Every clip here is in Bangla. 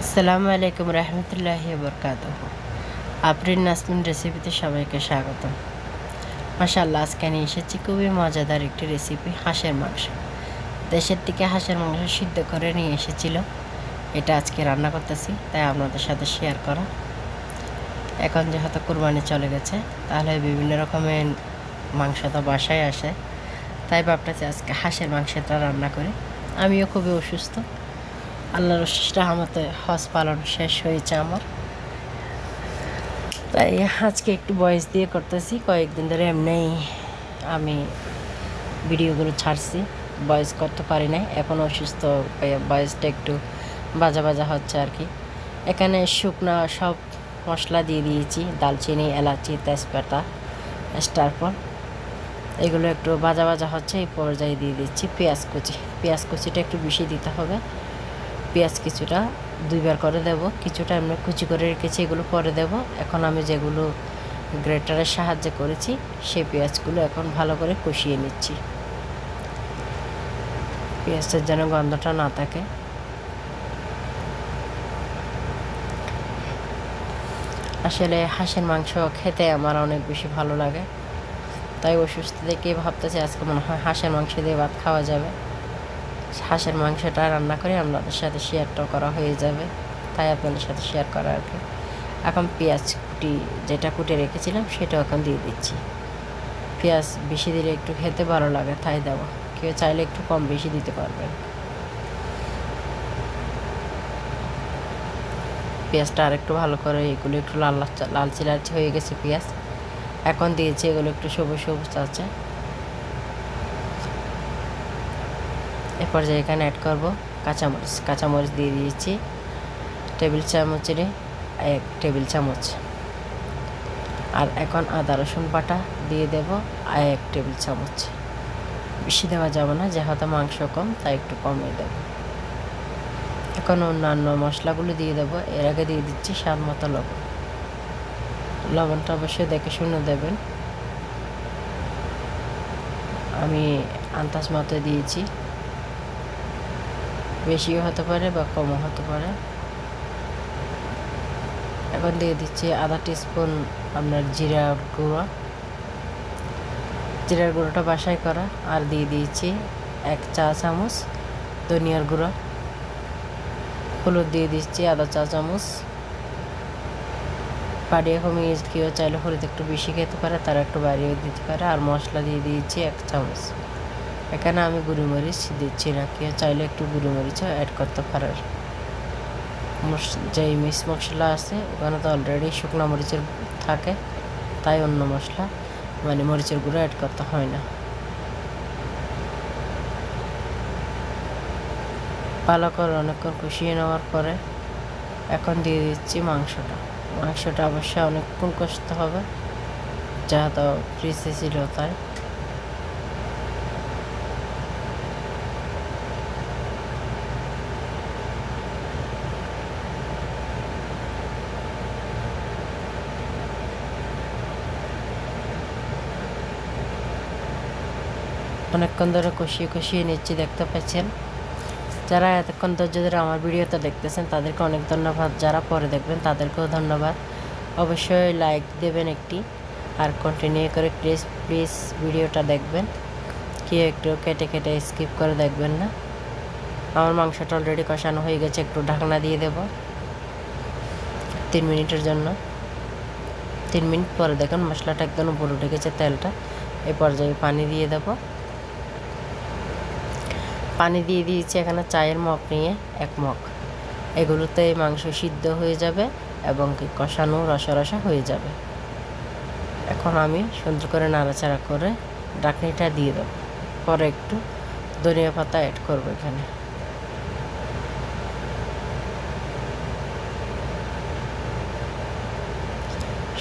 আসসালামু আলাইকুম রহমতুল্লাহি বরকাতুহু। আফরিন নাসমিন রেসিপিতে সবাইকে স্বাগতম। মাশাআল্লাহ, আজকে নিয়ে এসেছি খুবই মজাদার একটি রেসিপি, হাঁসের মাংস। দেশের থেকে হাঁসের মাংস সিদ্ধ করে নিয়ে এসেছিল, এটা আজকে রান্না করতেছি, তাই আপনাদের সাথে শেয়ার করা। এখন যেহেতু কুরবানি চলে গেছে, তাহলে বিভিন্ন রকমের মাংস তো বাসায় আসে, তাই ভাবতেছি আজকে হাঁসের মাংসটা রান্না করি। আমিও খুবই অসুস্থ, আল্লাহর অশেষ রহমতে হজ পালন শেষ হয়েছে আমার, তাই আজকে একটু ভয়েস দিয়ে করতেছি। কয়েকদিন ধরে এমনিই আমি ভিডিওগুলো ছাড়ছি, ভয়েস করতে পারি নাই, এখন অসুস্থ, ভয়েসটা একটু বাজা বাজা হচ্ছে আর কি। এখানে শুকনা সব মশলা দিয়ে দিয়েছি, দালচিনি, এলাচি, তেজপাতা, স্টারফল, এগুলো একটু বাজা বাজা হচ্ছে। এই পর্যায়ে দিয়ে দিচ্ছি পেঁয়াজ কুচি। পেঁয়াজ কুচিটা একটু বেশি দিতে হবে। পেঁয়াজ কিছুটা দুইবার করে দেব, কিছুটা এমনি কুচি করে রেখেছি, এগুলো পরে দেব। এখন আমি যেগুলো গ্রেটারের সাহায্যে করেছি, সেই পেঁয়াজগুলো এখন ভালো করে কষিয়ে নিচ্ছি, পেঁয়াজের যেন গন্ধটা না থাকে। আসলে হাঁসের মাংস খেতে আমার অনেক বেশি ভালো লাগে, তাই অসুস্থ থেকে ভাবতেছি আজকে মনে হয় হাঁসের মাংস দিয়ে ভাত খাওয়া যাবে। হাঁসের মাংসটা রান্না করে আপনাদের সাথে শেয়ারটাও করা হয়ে যাবে, তাই আপনাদের সাথে শেয়ার করা আর কি। এখন পেঁয়াজ যেটা কুটে রেখেছিলাম সেটাও এখন দিয়ে দিচ্ছি। পেঁয়াজ বেশি দিলে একটু খেতে ভালো লাগে, তাই দেওয়া। কেউ চাইলে একটু কম বেশি দিতে পারবেন। পেঁয়াজটা আরেকটু ভালো করে, এগুলো একটু লালচে লালচে হয়ে গেছে পেঁয়াজ, এখন দিয়েছি এগুলো একটু সবুজ সবুজ আছে। এরপর যে এখানে অ্যাড করবো কাঁচামরিচ। কাঁচামরিচ দিয়ে দিয়েছি টেবিল চামচের 1 টেবিল চামচ। আর এখন আদা রসুন বাটা দিয়ে দেব 1 টেবিল চামচ। বেশি দেওয়া যাবে না, যেহেতু মাংস কম, তাই একটু কমিয়ে দেব। এখন অন্যান্য মশলাগুলো দিয়ে দেবো। এর আগে দিয়ে দিচ্ছি স্বাদ মতো লবণ। লবণটা অবশ্যই দেখে শুনে দেবেন, আমি আন্দাজ মতো দিয়েছি, বেশিও হতে পারে বা কমও হতে পারে। এখন দিয়ে দিচ্ছি আধা টিস্পুন আপনার জিরার গুঁড়ো। জিরার গুঁড়োটা বাসায় করা। আর দিয়ে দিয়েছি 1 চা চামচ ধনিয়ার গুঁড়ো। হলুদ দিয়ে দিচ্ছি আধা চা চামচ। বাড়িয়ে কমিয়ে কেউ চাইলে হলুদ একটু বেশি খেতে পারে, তারা একটু বাড়িয়ে দিতে পারে। আর মশলা দিয়ে দিয়েছি 1 চামচ। এখানে আমি গুঁড়োমরিচ দিচ্ছি না, কেউ চাইলে একটু গুঁড়োমরিচও অ্যাড করতে পারে। যেই মিক্স মশলা আছে ওখানে তো অলরেডি শুকনো মরিচের থাকে, তাই অন্য মশলা মানে মরিচের গুঁড়ো অ্যাড করতে হয় না। ভালো করে অনেকক্ষণ কষিয়ে নেওয়ার পরে এখন দিয়ে দিচ্ছি মাংসটা। মাংসটা অবশ্যই অনেকক্ষণ কষতে হবে, যেহেতু ফ্রিজে ছিল তাই। অনেকক্ষণ ধরে কষিয়ে কষিয়ে নিচ্ছি, দেখতে পাচ্ছেন। যারা এতক্ষণ ধৈর্য ধরে আমার ভিডিওটা দেখতেছেন তাদেরকে অনেক ধন্যবাদ, যারা পরে দেখবেন তাদেরকেও ধন্যবাদ। অবশ্যই লাইক দেবেন একটি, আর কন্টিনিউ করে প্লিজ ভিডিওটা দেখবেন, কেউ একটু কেটে কেটে স্কিপ করে দেখবেন না। আমার মাংসটা অলরেডি কষানো হয়ে গেছে, একটু ঢাকনা দিয়ে দেব 3 মিনিটের জন্য। 3 মিনিট পরে দেখুন মশলাটা একদম উপরে উঠে গেছে, তেলটা। এই পর্যায়ে পানি দিয়ে দেব। পানি দিয়ে দিয়েছি এখানে চায়ের মগ নিয়ে 1 মগ। এগুলোতে মাংস সিদ্ধ হয়ে যাবে এবং কষানো রসা রসা হয়ে যাবে। এখন আমি সুন্দর করে নাড়াচাড়া করে ঢাকনিটা দিয়ে দেব। পরে একটু ধনিয়া পাতা অ্যাড করব এখানে।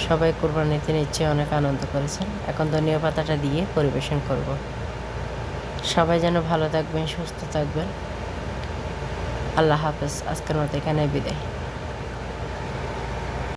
সবাই কুরবানিতে নিচ্ছে, অনেক আনন্দ করেছেন। এখন ধনিয়া পাতাটা দিয়ে পরিবেশন করব। সবাই যেন ভালো থাকবেন, সুস্থ থাকবেন। আল্লাহ হাফেজ। আজকের মতো এখানে বিদায়।